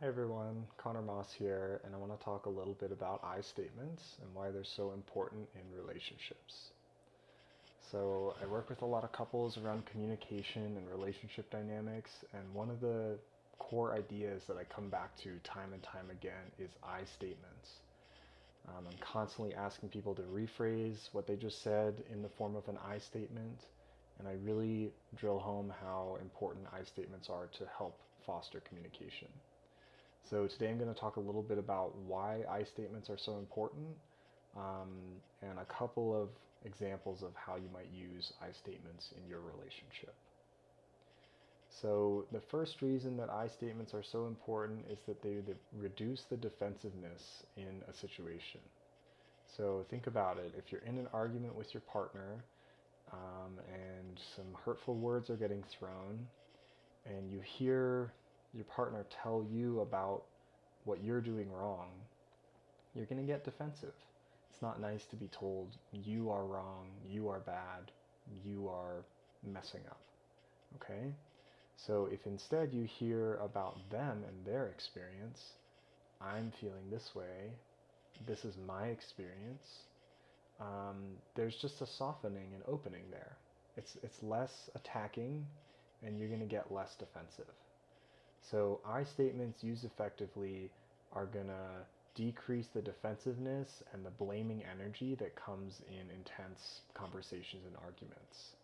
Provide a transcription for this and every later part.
Hi everyone, Connor Moss here, and I want to talk a little bit about I statements and why they're so important in relationships. So, I work with a lot of couples around communication and relationship dynamics, and one of the core ideas that I come back to time and time again is I statements. I'm constantly asking people to rephrase what they just said in the form of an I statement, and I really drill home how important I statements are to help foster communication. So today I'm going to talk a little bit about why I statements are so important, um, and a couple of examples of how you might use I statements in your relationship. So the first reason that I statements are so important is that they reduce the defensiveness in a situation. So think about it. If you're in an argument with your partner, and some hurtful words are getting thrown, and you hear your partner tell you about what you're doing wrong, you're going to get defensive. It's not nice to be told you are wrong, you are bad, you are messing up. Okay? So if instead you hear about them and their experience, I'm feeling this way, this is my experience, there's just a softening and opening there. It's less attacking, and you're going to get less defensive. So I statements used effectively are going to decrease the defensiveness and the blaming energy that comes in intense conversations and arguments.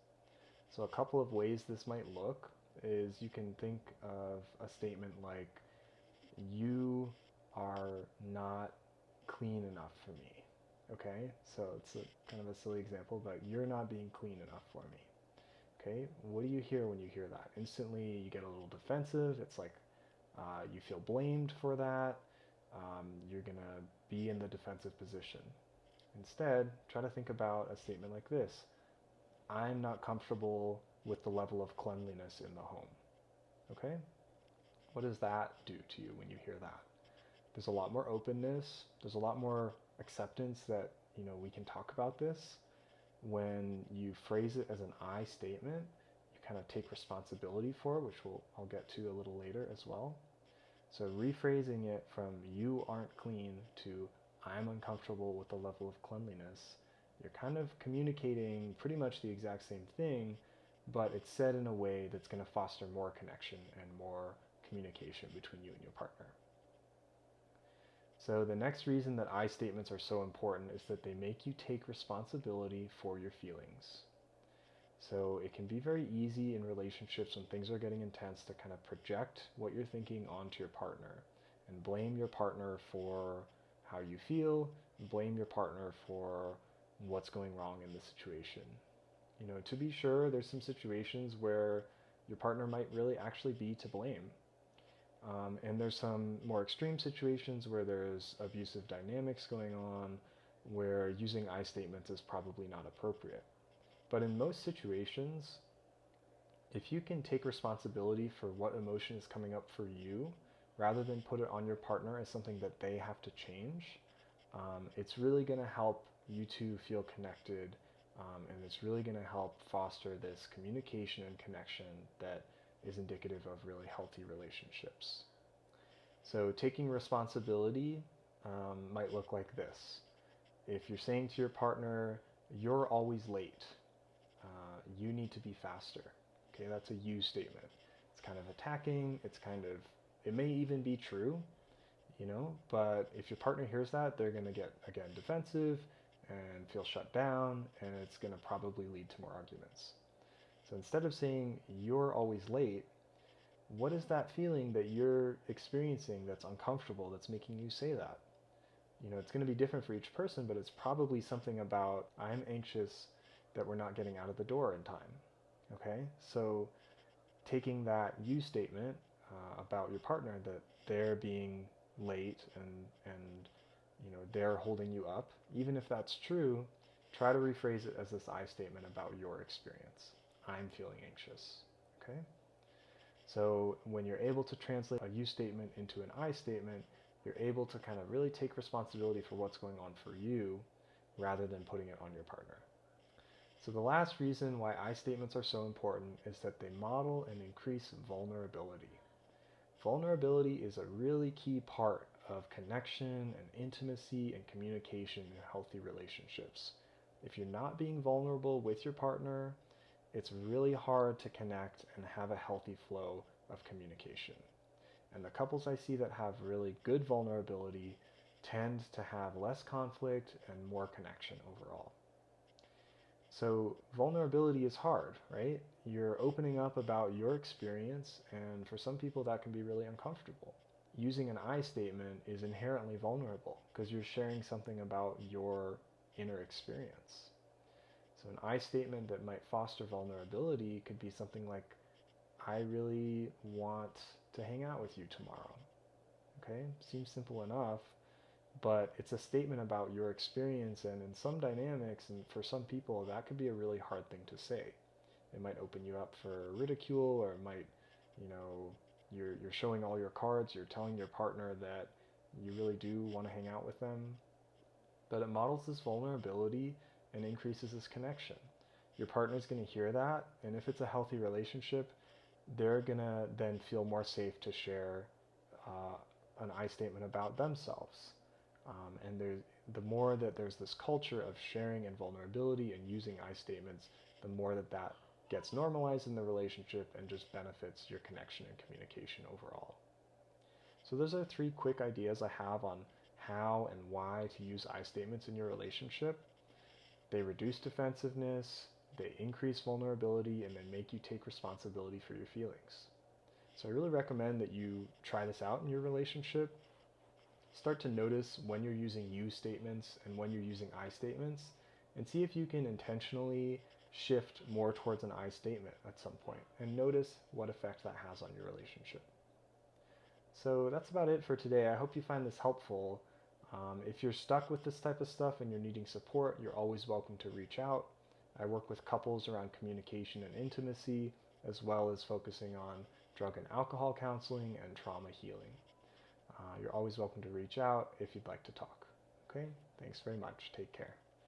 So a couple of ways this might look is you can think of a statement like, you are not clean enough for me. Okay, so it's kind of a silly example, but you're not being clean enough for me. Okay, what do you hear when you hear that? Instantly, you get a little defensive. It's like you feel blamed for that. You're going to be in the defensive position. Instead, try to think about a statement like this: I'm not comfortable with the level of cleanliness in the home. Okay? What does that do to you when you hear that? There's a lot more openness. There's a lot more acceptance that, we can talk about this. When you phrase it as an I statement, you kind of take responsibility for it, which I'll get to a little later as well. So rephrasing it from you aren't clean to I'm uncomfortable with the level of cleanliness, you're kind of communicating pretty much the exact same thing, but it's said in a way that's going to foster more connection and more communication between you and your partner. So the next reason that I statements are so important is that they make you take responsibility for your feelings. So it can be very easy in relationships when things are getting intense to kind of project what you're thinking onto your partner and blame your partner for how you feel, and blame your partner for what's going wrong in the situation. To be sure, there's some situations where your partner might really actually be to blame. And there's some more extreme situations where there's abusive dynamics going on, where using I statements is probably not appropriate. But in most situations, if you can take responsibility for what emotion is coming up for you, rather than put it on your partner as something that they have to change, it's really going to help you two feel connected, and it's really going to help foster this communication and connection that is indicative of really healthy relationships. So taking responsibility might look like this. If you're saying to your partner, you're always late, you need to be faster. Okay, that's a you statement. It's kind of attacking, it may even be true, but if your partner hears that, they're going to get, again, defensive and feel shut down, and it's going to probably lead to more arguments. So instead of saying, you're always late, what is that feeling that you're experiencing that's uncomfortable, that's making you say that? It's going to be different for each person, but it's probably something about, I'm anxious that we're not getting out of the door in time. Okay? So taking that you statement about your partner, that they're being late and they're holding you up, even if that's true, try to rephrase it as this I statement about your experience. I'm feeling anxious. Okay? So when you're able to translate a you statement into an I statement, you're able to kind of really take responsibility for what's going on for you rather than putting it on your partner. So the last reason why I statements are so important is that they model and increase vulnerability. Vulnerability is a really key part of connection and intimacy and communication in healthy relationships. If you're not being vulnerable with your partner, it's really hard to connect and have a healthy flow of communication. And the couples I see that have really good vulnerability tend to have less conflict and more connection overall. So vulnerability is hard, right? You're opening up about your experience, and for some people that can be really uncomfortable. Using an I statement is inherently vulnerable because you're sharing something about your inner experience. So an I statement that might foster vulnerability could be something like, I really want to hang out with you tomorrow. Okay, seems simple enough, but it's a statement about your experience, and in some dynamics and for some people that could be a really hard thing to say. It might open you up for ridicule, or it might, you know, you're showing all your cards, you're telling your partner that you really do want to hang out with them, but it models this vulnerability and increases this connection. Your partner's going to hear that, and if it's a healthy relationship, they're going to then feel more safe to share an I statement about themselves. And the more that there's this culture of sharing and vulnerability and using I statements, the more that that gets normalized in the relationship and just benefits your connection and communication overall. So those are 3 quick ideas I have on how and why to use I statements in your relationship. They reduce defensiveness, they increase vulnerability, and they make you take responsibility for your feelings. So I really recommend that you try this out in your relationship. Start to notice when you're using you statements and when you're using I statements, and see if you can intentionally shift more towards an I statement at some point, and notice what effect that has on your relationship. So that's about it for today. I hope you find this helpful. If you're stuck with this type of stuff and you're needing support, you're always welcome to reach out. I work with couples around communication and intimacy, as well as focusing on drug and alcohol counseling and trauma healing. You're always welcome to reach out if you'd like to talk. Okay? Thanks very much. Take care.